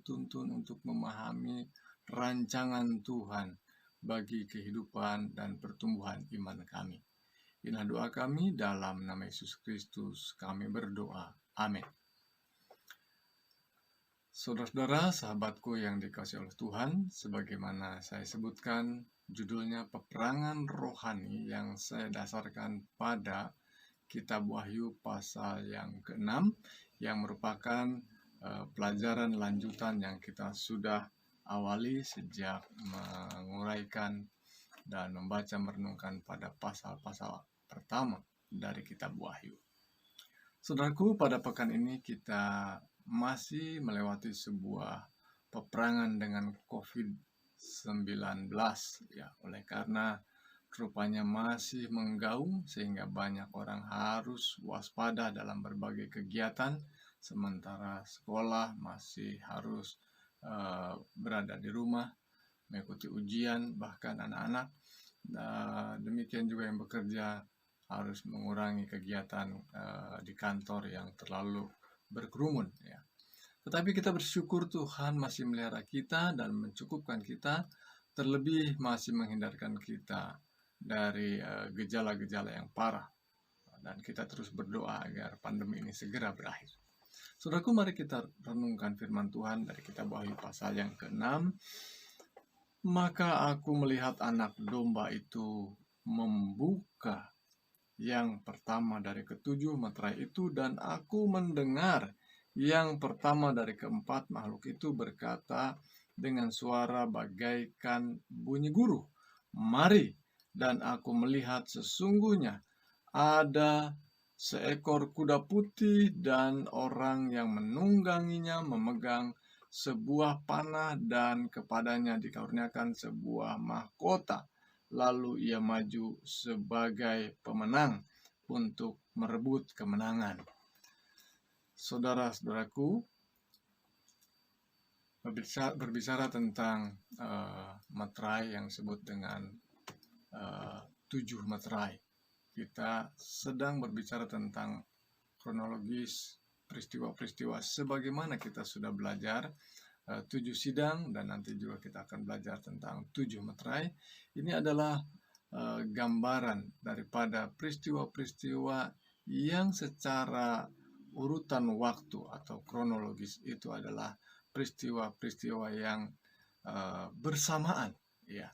dituntun untuk memahami rancangan Tuhan bagi kehidupan dan pertumbuhan iman kami. Inilah doa kami dalam nama Yesus Kristus kami berdoa. Amin. Saudara-saudara, sahabatku yang dikasihi oleh Tuhan, sebagaimana saya sebutkan, judulnya peperangan rohani yang saya dasarkan pada Kitab Wahyu pasal yang ke-6, yang merupakan pelajaran lanjutan yang kita sudah awali sejak menguraikan dan membaca merenungkan pada pasal-pasal pertama dari Kitab Wahyu. Saudaraku, pada pekan ini kita masih melewati sebuah peperangan dengan COVID-19 ya, oleh karena rupanya masih menggaung sehingga banyak orang harus waspada dalam berbagai kegiatan, sementara sekolah masih harus berada di rumah mengikuti ujian, bahkan anak-anak demikian juga yang bekerja harus mengurangi kegiatan di kantor yang terlalu berkerumun ya. Tetapi kita bersyukur Tuhan masih melihara kita dan mencukupkan kita, terlebih masih menghindarkan kita dari gejala-gejala yang parah. Dan kita terus berdoa agar pandemi ini segera berakhir. Saudaraku, mari kita renungkan firman Tuhan dari Kitab Wahyu pasal yang ke-6. Maka aku melihat anak domba itu membuka yang pertama dari ketujuh meterai itu, dan aku mendengar yang pertama dari keempat makhluk itu berkata dengan suara bagaikan bunyi guru, "Mari!" Dan aku melihat sesungguhnya ada seekor kuda putih dan orang yang menungganginya memegang sebuah panah dan kepadanya dikaruniakan sebuah mahkota. Lalu ia maju sebagai pemenang untuk merebut kemenangan. Saudara-saudaraku, berbicara tentang meterai yang disebut dengan 7 meterai. Kita sedang berbicara tentang kronologis peristiwa-peristiwa sebagaimana kita sudah belajar 7 sidang, dan nanti juga kita akan belajar tentang 7 meterai. Ini adalah gambaran daripada peristiwa-peristiwa yang secara urutan waktu atau kronologis itu adalah peristiwa-peristiwa yang bersamaan ya.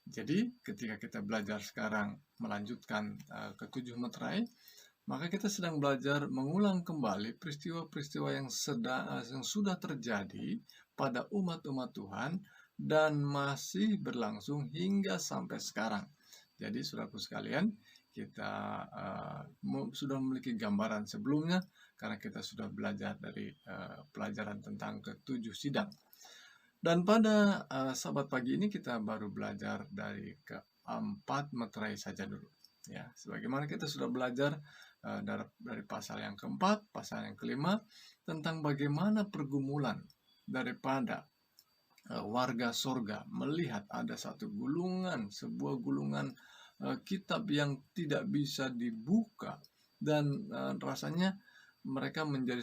Jadi ketika kita belajar sekarang melanjutkan ke 7 meterai, maka kita sedang belajar mengulang kembali peristiwa-peristiwa yang sudah terjadi pada umat-umat Tuhan dan masih berlangsung hingga sampai sekarang. Jadi saudaraku sekalian, kita sudah memiliki gambaran sebelumnya karena kita sudah belajar dari pelajaran tentang ke-7 sidang. Dan pada sahabat pagi ini kita baru belajar dari ke-4 meterai saja dulu. Ya, sebagaimana kita sudah belajar dari pasal yang ke-4, pasal yang ke-5 tentang bagaimana pergumulan daripada warga sorga melihat ada satu gulungan, sebuah gulungan kitab yang tidak bisa dibuka, dan rasanya mereka menjadi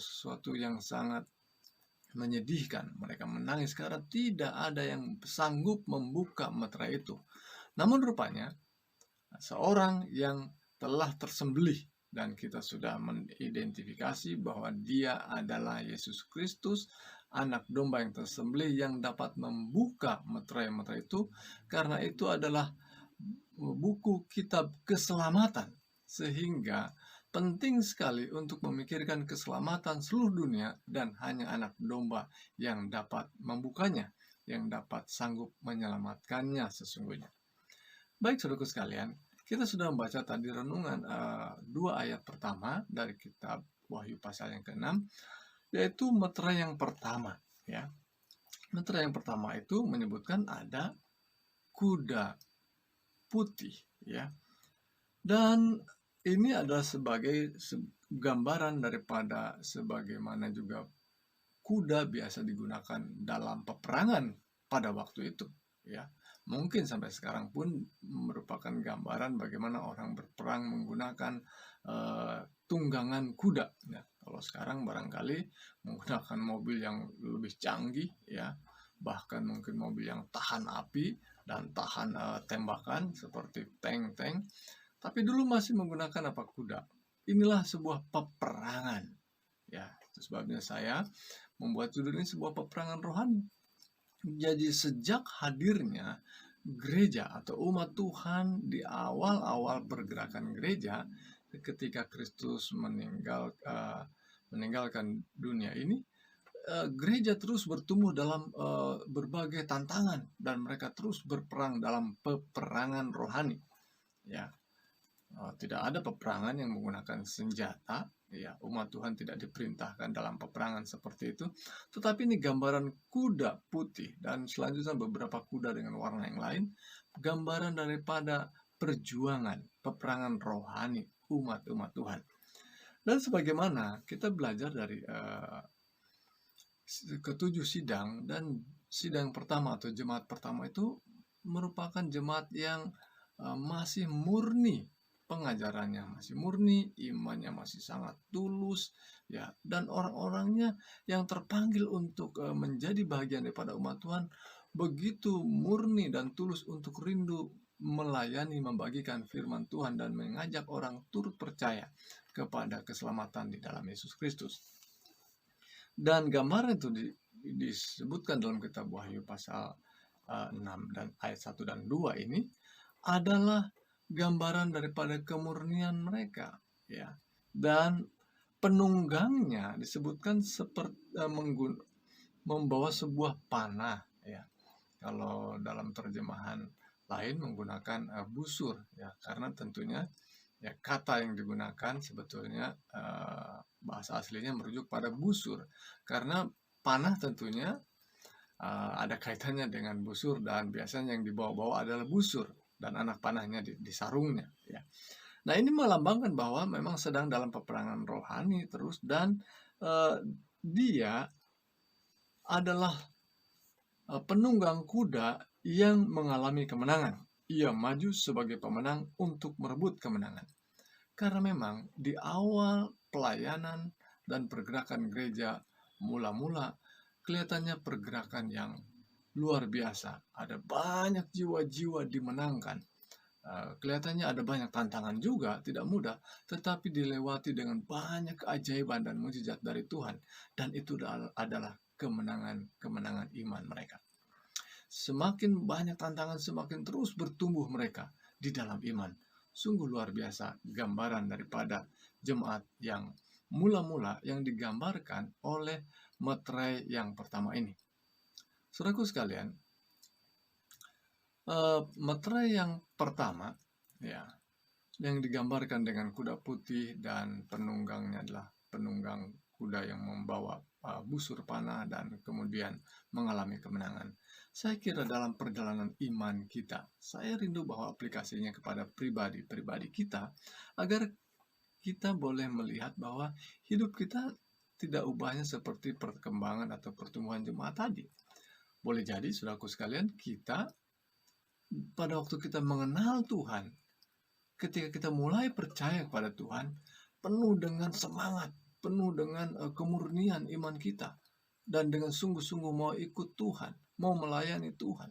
sesuatu yang sangat menyedihkan. Mereka menangis karena tidak ada yang sanggup membuka meterai itu. Namun rupanya seorang yang telah tersembelih, dan kita sudah mengidentifikasi bahwa dia adalah Yesus Kristus, anak domba yang tersembelih yang dapat membuka meterai-meterai itu, karena itu adalah buku kitab keselamatan. Sehingga penting sekali untuk memikirkan keselamatan seluruh dunia, dan hanya anak domba yang dapat membukanya, yang dapat sanggup menyelamatkannya sesungguhnya. Baik saudaraku sekalian, kita sudah membaca tadi renungan 2 ayat pertama dari kitab Wahyu pasal yang ke-6, yaitu meterai yang pertama ya. Meterai yang pertama itu menyebutkan ada kuda putih ya. Dan ini adalah sebagai gambaran daripada sebagaimana juga kuda biasa digunakan dalam peperangan pada waktu itu ya. Mungkin sampai sekarang pun merupakan gambaran bagaimana orang berperang menggunakan tunggangan kuda ya. Kalau sekarang barangkali menggunakan mobil yang lebih canggih, ya, bahkan mungkin mobil yang tahan api dan tahan tembakan seperti tank-tank. Tapi dulu masih menggunakan apa? Kuda. Inilah sebuah peperangan. Ya, itu sebabnya saya membuat judul ini sebuah peperangan rohani. Jadi sejak hadirnya gereja atau umat Tuhan di awal-awal pergerakan gereja, ketika Kristus meninggalkan dunia ini, gereja terus bertumbuh dalam berbagai tantangan dan mereka terus berperang dalam peperangan rohani. Ya, tidak ada peperangan yang menggunakan senjata. Ya, umat Tuhan tidak diperintahkan dalam peperangan seperti itu. Tetapi ini gambaran kuda putih dan selanjutnya beberapa kuda dengan warna yang lain, gambaran daripada perjuangan peperangan rohani umat-umat Tuhan. Dan sebagaimana kita belajar dari ketujuh sidang, dan sidang pertama atau jemaat pertama itu merupakan jemaat yang masih murni pengajarannya, masih murni, imannya masih sangat tulus, ya, dan orang-orangnya yang terpanggil untuk menjadi bagian daripada umat Tuhan begitu murni dan tulus untuk rindu melayani, membagikan firman Tuhan dan mengajak orang turut percaya kepada keselamatan di dalam Yesus Kristus. Dan gambaran itu disebutkan dalam kitab Wahyu pasal 6 dan ayat 1 dan 2 ini adalah gambaran daripada kemurnian mereka, ya. Dan penunggangnya disebutkan seperti membawa sebuah panah, ya. Kalau dalam terjemahan lain menggunakan busur, ya, karena tentunya ya kata yang digunakan sebetulnya bahasa aslinya merujuk pada busur, karena panah tentunya ada kaitannya dengan busur dan biasanya yang dibawa-bawa adalah busur dan anak panahnya di sarungnya, ya. Nah, ini melambangkan bahwa memang sedang dalam peperangan rohani terus, dan dia adalah penunggang kuda yang mengalami kemenangan. Ia maju sebagai pemenang untuk merebut kemenangan. Karena memang di awal pelayanan dan pergerakan gereja mula-mula kelihatannya pergerakan yang luar biasa. Ada banyak jiwa-jiwa dimenangkan. Kelihatannya ada banyak tantangan juga, tidak mudah, tetapi dilewati dengan banyak keajaiban dan mukjizat dari Tuhan. Dan itu adalah kemenangan iman mereka. Semakin banyak tantangan, semakin terus bertumbuh mereka di dalam iman. Sungguh luar biasa gambaran daripada jemaat yang mula-mula yang digambarkan oleh meterai yang pertama ini. Saudaraku sekalian, meterai yang pertama, ya, yang digambarkan dengan kuda putih dan penunggangnya adalah penunggang kuda yang membawa busur panah dan kemudian mengalami kemenangan. Saya kira dalam perjalanan iman kita, saya rindu bahwa aplikasinya kepada pribadi-pribadi kita, agar kita boleh melihat bahwa hidup kita tidak ubahnya seperti perkembangan atau pertumbuhan jemaat tadi. Boleh jadi, saudaraku sekalian, kita pada waktu kita mengenal Tuhan, ketika kita mulai percaya kepada Tuhan, penuh dengan semangat, penuh dengan kemurnian iman kita, dan dengan sungguh-sungguh mau ikut Tuhan, mau melayani Tuhan.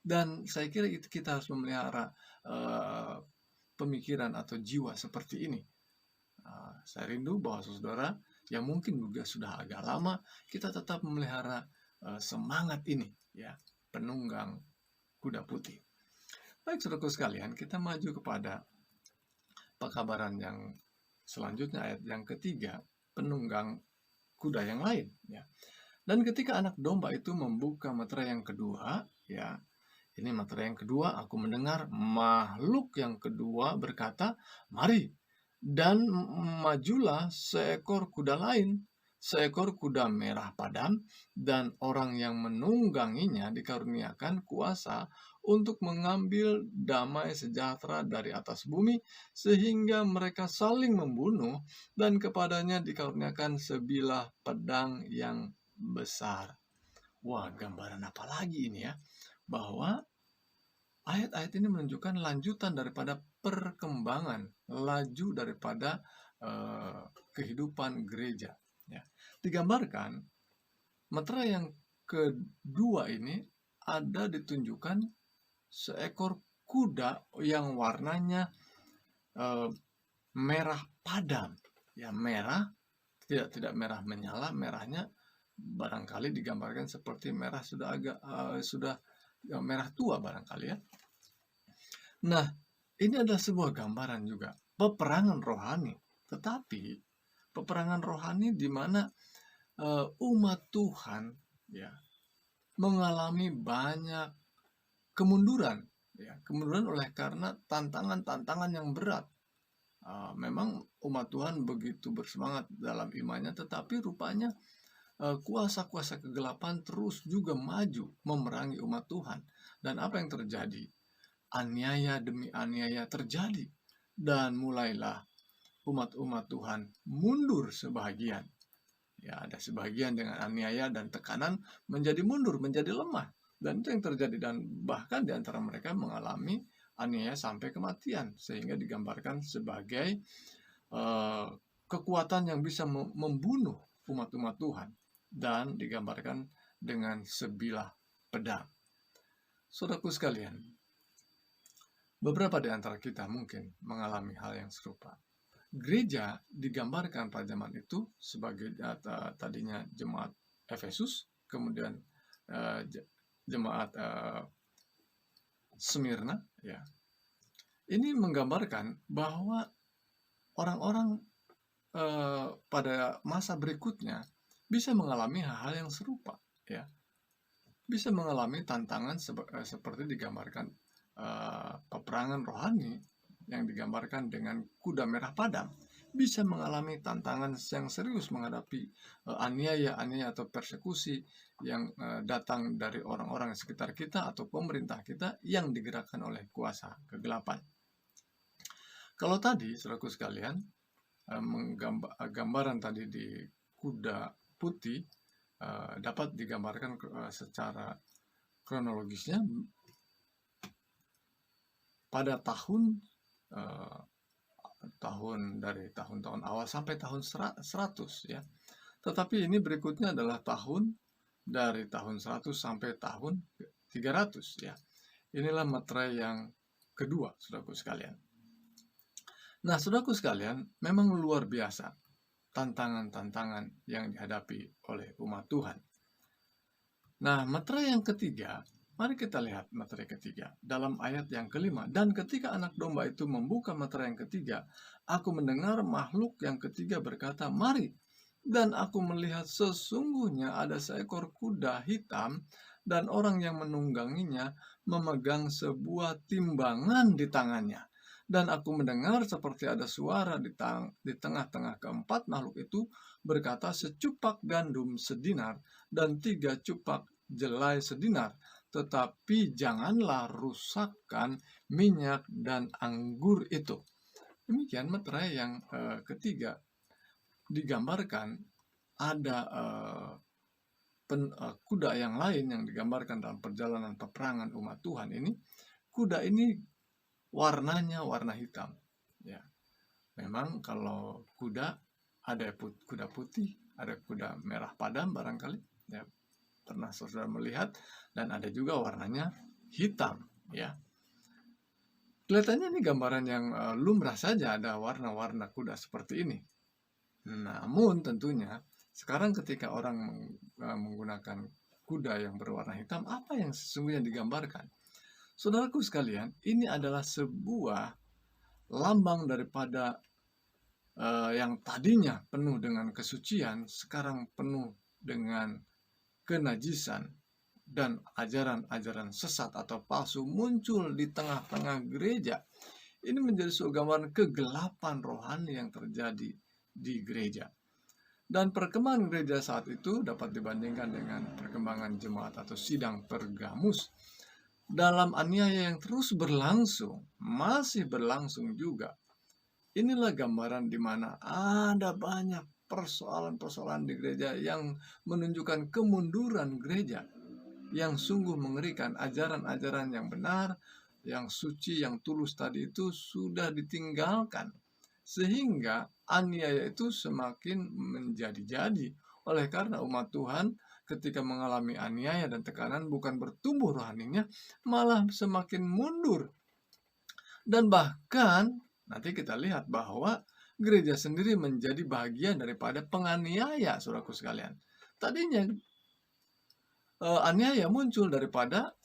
Dan saya kira kita harus memelihara pemikiran atau jiwa seperti ini. Saya rindu bahwa saudara yang mungkin juga sudah agak lama, kita tetap memelihara semangat ini, ya, penunggang kuda putih. Baik, saudaraku sekalian, kita maju kepada pekabaran yang selanjutnya, ayat yang ketiga, penunggang kuda yang lain, ya. Dan ketika anak domba itu membuka meterai yang kedua, ya, ini meterai yang kedua, aku mendengar makhluk yang kedua berkata, mari, dan majulah seekor kuda lain, seekor kuda merah padam, dan orang yang menungganginya dikaruniakan kuasa untuk mengambil damai sejahtera dari atas bumi, sehingga mereka saling membunuh, dan kepadanya dikaruniakan sebilah pedang yang besar. Wah, gambaran apa lagi ini, ya? Bahwa ayat-ayat ini menunjukkan lanjutan daripada perkembangan, laju daripada kehidupan gereja. Ya. Digambarkan meterai yang kedua ini ada ditunjukkan seekor kuda yang warnanya merah padam, ya merah, tidak merah menyala, merahnya barangkali digambarkan seperti merah sudah agak merah tua barangkali ya. Nah, ini adalah sebuah gambaran juga peperangan rohani, tetapi peperangan rohani di mana umat Tuhan ya mengalami banyak kemunduran, ya kemunduran oleh karena tantangan-tantangan yang berat. Memang umat Tuhan begitu bersemangat dalam imannya, tetapi rupanya kuasa-kuasa kegelapan terus juga maju memerangi umat Tuhan. Dan apa yang terjadi? Aniaya demi aniaya terjadi, dan mulailah umat-umat Tuhan mundur sebagian. Ya, ada sebagian dengan aniaya dan tekanan menjadi mundur, menjadi lemah. Dan itu yang terjadi, dan bahkan di antara mereka mengalami aniaya sampai kematian, sehingga digambarkan sebagai kekuatan yang bisa membunuh umat-umat Tuhan, dan digambarkan dengan sebilah pedang. Saudaraku sekalian, beberapa di antara kita mungkin mengalami hal yang serupa. Gereja digambarkan pada zaman itu sebagai tadinya jemaat Efesus, kemudian jemaat Smyrna, ya. Ini menggambarkan bahwa orang-orang pada masa berikutnya bisa mengalami hal-hal yang serupa, ya. Bisa mengalami tantangan seperti digambarkan peperangan rohani yang digambarkan dengan kuda merah padam, bisa mengalami tantangan yang serius menghadapi aniaya atau persekusi yang datang dari orang-orang sekitar kita atau pemerintah kita yang digerakkan oleh kuasa kegelapan. Kalau tadi, saudaraku sekalian, gambaran tadi di kuda putih dapat digambarkan secara kronologisnya pada dari tahun-tahun awal sampai tahun 100 ya. Tetapi ini berikutnya adalah dari tahun 100 sampai tahun 300 ya. Inilah meterai yang kedua, saudaraku sekalian. Nah, saudaraku sekalian, memang luar biasa tantangan-tantangan yang dihadapi oleh umat Tuhan. Nah, meterai yang ketiga, mari kita lihat meterai ketiga dalam ayat yang kelima. Dan ketika anak domba itu membuka meterai yang ketiga, aku mendengar makhluk yang ketiga berkata, "Mari." Dan aku melihat sesungguhnya ada seekor kuda hitam, dan orang yang menungganginya memegang sebuah timbangan di tangannya. Dan aku mendengar seperti ada suara di tengah-tengah keempat makhluk itu berkata, "Secupak gandum sedinar dan 3 cupak jelai sedinar. Tetapi janganlah rusakkan minyak dan anggur itu." Demikian meterai yang ketiga. Digambarkan ada kuda yang lain yang digambarkan dalam perjalanan peperangan umat Tuhan ini. Kuda ini warnanya warna hitam. Ya, memang kalau kuda ada kuda putih, ada kuda merah padam barangkali. Ya, pernah saudara melihat, dan ada juga warnanya hitam, ya. Kelihatannya ini gambaran yang lumrah saja, ada warna-warna kuda seperti ini. Namun tentunya sekarang ketika orang menggunakan kuda yang berwarna hitam, apa yang sesungguhnya digambarkan? Saudaraku sekalian, ini adalah sebuah lambang daripada yang tadinya penuh dengan kesucian, sekarang penuh dengan kenajisan, dan ajaran-ajaran sesat atau palsu muncul di tengah-tengah gereja. Ini menjadi sebuah gambaran kegelapan rohani yang terjadi di gereja. Dan perkembangan gereja saat itu dapat dibandingkan dengan perkembangan jemaat atau sidang Pergamus. Dalam aniaya yang terus berlangsung, masih berlangsung juga. Inilah gambaran di mana ada banyak persoalan-persoalan di gereja yang menunjukkan kemunduran gereja, yang sungguh mengerikan. Ajaran-ajaran yang benar, yang suci, yang tulus tadi itu sudah ditinggalkan, sehingga aniaya itu semakin menjadi-jadi. Oleh karena umat Tuhan ketika mengalami aniaya dan tekanan bukan bertumbuh rohaninya, malah semakin mundur. Dan bahkan nanti kita lihat bahwa gereja sendiri menjadi bagian daripada penganiaya, saudaraku sekalian. Tadinya aniaya muncul daripada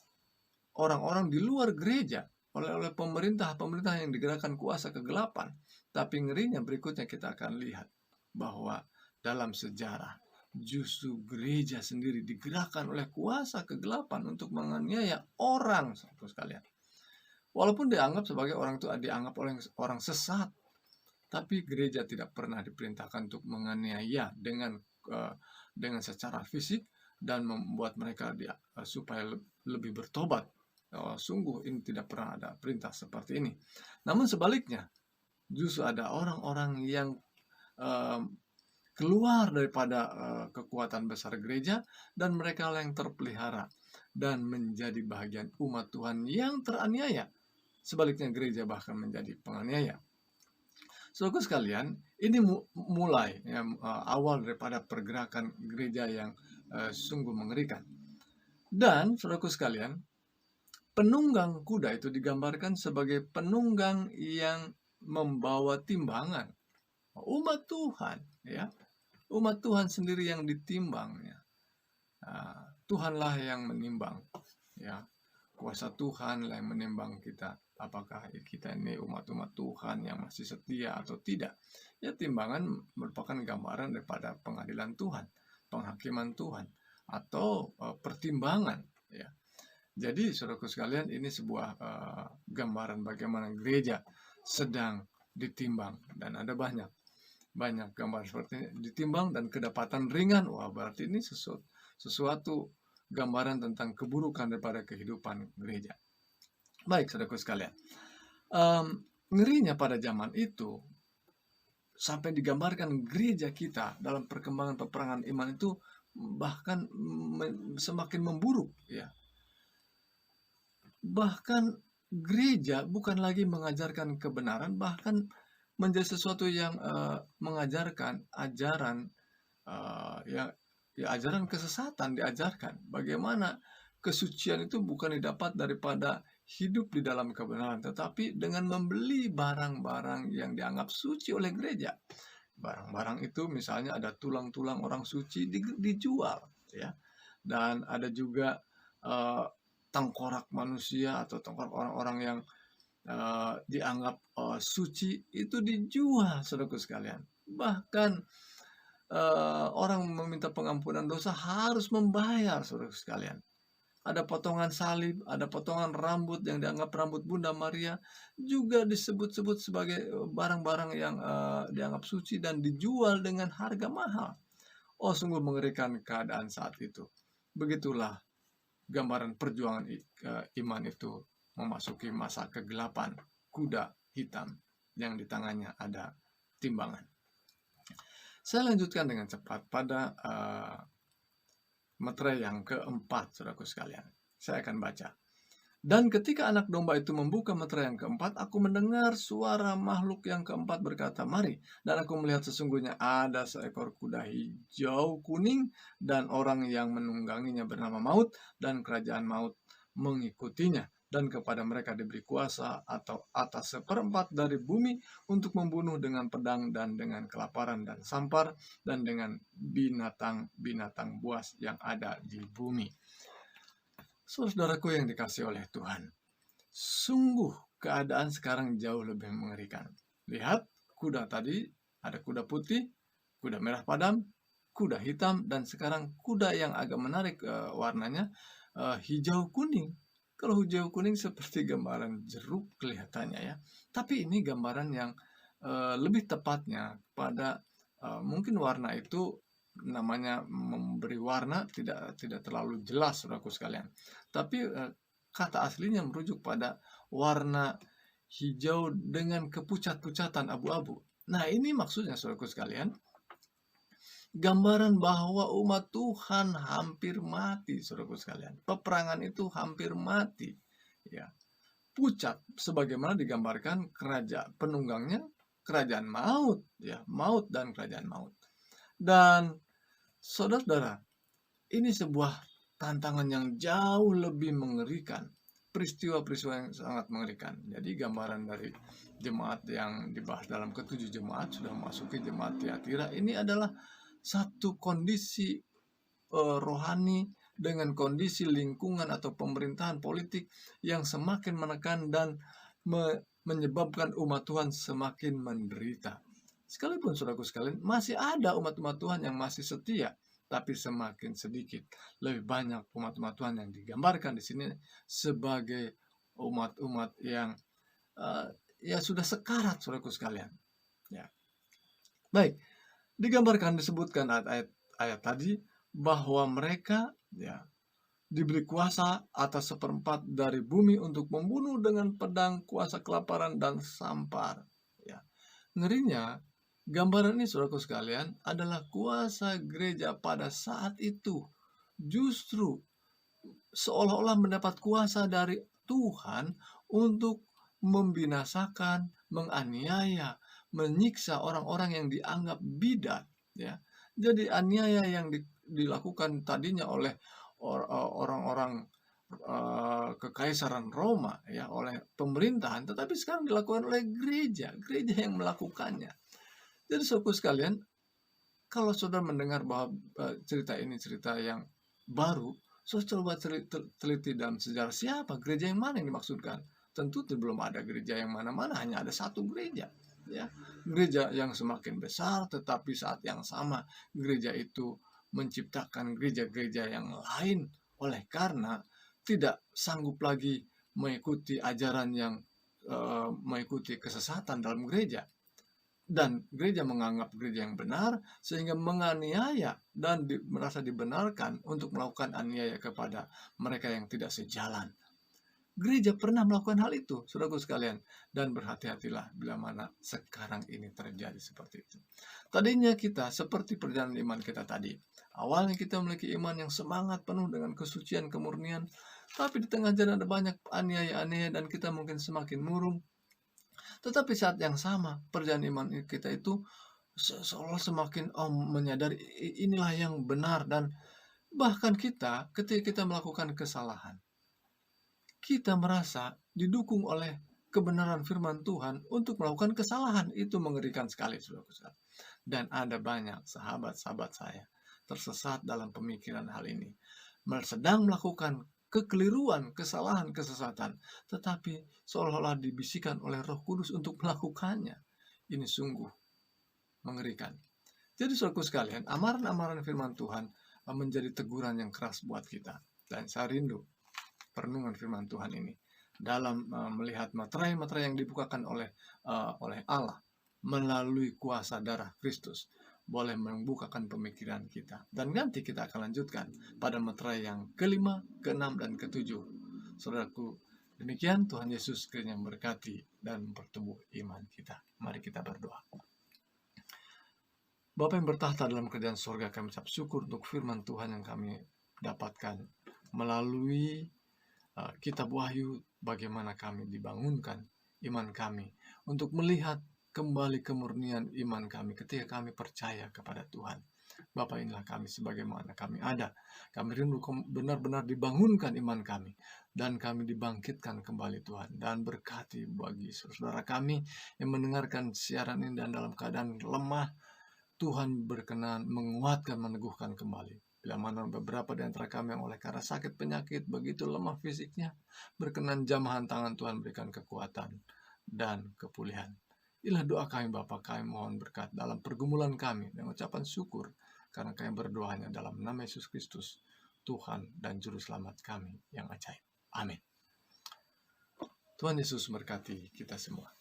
orang-orang di luar gereja, oleh pemerintah yang digerakkan kuasa kegelapan. Tapi ngerinya berikutnya kita akan lihat bahwa dalam sejarah justru gereja sendiri digerakkan oleh kuasa kegelapan untuk menganiaya orang, saudara sekalian. Walaupun dianggap sebagai orang itu dianggap oleh orang sesat, tapi gereja tidak pernah diperintahkan untuk menganiaya dengan secara fisik dan membuat mereka supaya lebih bertobat. Sungguh ini tidak pernah ada perintah seperti ini. Namun sebaliknya, justru ada orang-orang yang keluar daripada kekuatan besar gereja, dan mereka yang terpelihara dan menjadi bagian umat Tuhan yang teraniaya. Sebaliknya gereja bahkan menjadi penganiaya. Saudaraku sekalian, ini mulai awal daripada pergerakan gereja yang sungguh mengerikan. Dan saudaraku sekalian, penunggang kuda itu digambarkan sebagai penunggang yang membawa timbangan. Umat Tuhan, ya, umat Tuhan sendiri yang ditimbangnya. Tuhanlah yang menimbang, ya, kuasa Tuhan yang menimbang kita. Apakah kita ini umat-umat Tuhan yang masih setia atau tidak? Ya, timbangan merupakan gambaran daripada pengadilan Tuhan, penghakiman Tuhan, atau pertimbangan. Ya. Jadi, saudaraku sekalian, ini sebuah gambaran bagaimana gereja sedang ditimbang, dan ada banyak gambar seperti ini, ditimbang dan kedapatan ringan. Wah, berarti ini sesuatu gambaran tentang keburukan daripada kehidupan gereja. Baik, saudaraku sekalian, ngerinya pada zaman itu sampai digambarkan gereja kita dalam perkembangan peperangan iman itu bahkan semakin memburuk, ya. Bahkan gereja bukan lagi mengajarkan kebenaran, bahkan menjadi sesuatu yang mengajarkan ajaran ajaran kesesatan diajarkan. Bagaimana kesucian itu bukan didapat daripada hidup di dalam kebenaran, tetapi dengan membeli barang-barang yang dianggap suci oleh gereja. Barang-barang itu misalnya ada tulang-tulang orang suci dijual, ya. Dan ada juga tengkorak manusia atau tengkorak orang-orang yang dianggap suci itu dijual, saudaraku sekalian. Bahkan orang meminta pengampunan dosa harus membayar, saudaraku sekalian. Ada potongan salib, ada potongan rambut yang dianggap rambut Bunda Maria, juga disebut-sebut sebagai barang-barang yang dianggap suci dan dijual dengan harga mahal. Oh, sungguh mengerikan keadaan saat itu. Begitulah gambaran perjuangan iman itu memasuki masa kegelapan kuda hitam yang di tangannya ada timbangan. Saya lanjutkan dengan cepat pada materai yang keempat, saudaraku sekalian. Saya akan baca. Dan ketika anak domba itu membuka materai yang keempat, aku mendengar suara makhluk yang keempat berkata, "Mari." Dan aku melihat sesungguhnya ada seekor kuda hijau kuning, dan orang yang menungganginya bernama Maut, dan kerajaan maut mengikutinya. Dan kepada mereka diberi kuasa atau atas seperempat dari bumi untuk membunuh dengan pedang dan dengan kelaparan dan sampar dan dengan binatang-binatang buas yang ada di bumi. Saudaraku yang dikasihi oleh Tuhan, sungguh keadaan sekarang jauh lebih mengerikan. Lihat, kuda tadi ada kuda putih, kuda merah padam, kuda hitam, dan sekarang kuda yang agak menarik warnanya hijau kuning. Kalau hijau kuning seperti gambaran jeruk kelihatannya, ya. Tapi ini gambaran yang lebih tepatnya pada mungkin warna itu namanya memberi warna tidak terlalu jelas, saudaraku sekalian. Tapi kata aslinya merujuk pada warna hijau dengan kepucat-pucatan abu-abu. Nah, ini maksudnya, saudaraku sekalian, gambaran bahwa umat Tuhan hampir mati, saudaraku sekalian. Peperangan itu hampir mati, ya. Pucat, sebagaimana digambarkan kerajaan penunggangnya kerajaan maut, ya, maut dan kerajaan maut. Dan saudara-saudara, ini sebuah tantangan yang jauh lebih mengerikan, peristiwa-peristiwa yang sangat mengerikan. Jadi gambaran dari jemaat yang dibahas dalam ketujuh jemaat sudah memasuki jemaat Tiatira, ini adalah satu kondisi rohani dengan kondisi lingkungan atau pemerintahan politik yang semakin menekan dan menyebabkan umat Tuhan semakin menderita. Sekalipun saudaraku sekalian, masih ada umat-umat Tuhan yang masih setia, tapi semakin sedikit. Lebih banyak umat-umat Tuhan yang digambarkan di sini sebagai umat-umat yang ya sudah sekarat, saudaraku sekalian. Ya. Baik, digambarkan, disebutkan ayat tadi bahwa mereka ya diberi kuasa atas seperempat dari bumi untuk membunuh dengan pedang, kuasa kelaparan dan sampar. Ya. Ngerinya, gambaran ini saudaraku sekalian adalah kuasa gereja pada saat itu justru seolah-olah mendapat kuasa dari Tuhan untuk membinasakan, menganiaya, menyiksa orang-orang yang dianggap bidat, ya. Jadi aniaya yang dilakukan tadinya oleh orang-orang kekaisaran Roma, ya, oleh pemerintahan, tetapi sekarang dilakukan oleh gereja yang melakukannya. Jadi saudaraku sekalian, kalau saudara mendengar bahwa cerita ini cerita yang baru, saudara coba teliti dalam sejarah, siapa gereja yang mana yang dimaksudkan. Tentu belum ada gereja yang mana-mana, hanya ada satu gereja, ya, gereja yang semakin besar, tetapi saat yang sama gereja itu menciptakan gereja-gereja yang lain oleh karena tidak sanggup lagi mengikuti ajaran yang mengikuti kesesatan dalam gereja. Dan gereja menganggap gereja yang benar sehingga menganiaya dan merasa dibenarkan untuk melakukan aniaya kepada mereka yang tidak sejalan. Gereja pernah melakukan hal itu, saudaraku sekalian, dan berhati-hatilah bila mana sekarang ini terjadi seperti itu. Tadinya kita seperti perjalanan iman kita tadi. Awalnya kita memiliki iman yang semangat penuh dengan kesucian, kemurnian, tapi di tengah jalan ada banyak aniaya-aniaya dan kita mungkin semakin murung. Tetapi saat yang sama, perjalanan iman kita itu seolah semakin menyadari inilah yang benar, dan bahkan kita ketika kita melakukan kesalahan, kita merasa didukung oleh kebenaran firman Tuhan untuk melakukan kesalahan. Itu mengerikan sekali, saudara. Dan ada banyak sahabat-sahabat saya tersesat dalam pemikiran hal ini, sedang melakukan kekeliruan, kesalahan, kesesatan, tetapi seolah-olah dibisikkan oleh Roh Kudus untuk melakukannya. Ini sungguh mengerikan. Jadi saudaraku sekalian, amaran-amaran firman Tuhan menjadi teguran yang keras buat kita. Dan saya rindu perenungan firman Tuhan ini dalam melihat materai-materai yang dibukakan oleh Allah melalui kuasa darah Kristus boleh membukakan pemikiran kita. Dan nanti kita akan lanjutkan pada materai yang kelima, keenam, dan ketujuh. Saudaraku, demikian Tuhan Yesus kiranya memberkati dan mempertumbuh iman kita. Mari kita berdoa. Bapa yang bertahta dalam kerajaan surga, kami ucap syukur untuk firman Tuhan yang kami dapatkan melalui kitab Wahyu, bagaimana kami dibangunkan iman kami untuk melihat kembali kemurnian iman kami ketika kami percaya kepada Tuhan. Bapa, inilah kami sebagaimana kami ada. Kami rindu benar-benar dibangunkan iman kami dan kami dibangkitkan kembali Tuhan. Dan berkati bagi saudara kami yang mendengarkan siaran ini dan dalam keadaan lemah, Tuhan berkenan menguatkan, meneguhkan kembali. Bila mana beberapa di antara kami yang oleh karena sakit penyakit begitu lemah fisiknya, berkenan jamahan tangan Tuhan berikan kekuatan dan kepulihan. Inilah doa kami Bapa, kami mohon berkat dalam pergumulan kami dengan ucapan syukur karena kami berdoa hanya dalam nama Yesus Kristus, Tuhan dan Juru Selamat kami yang ajaib. Amin. Tuhan Yesus memberkati kita semua.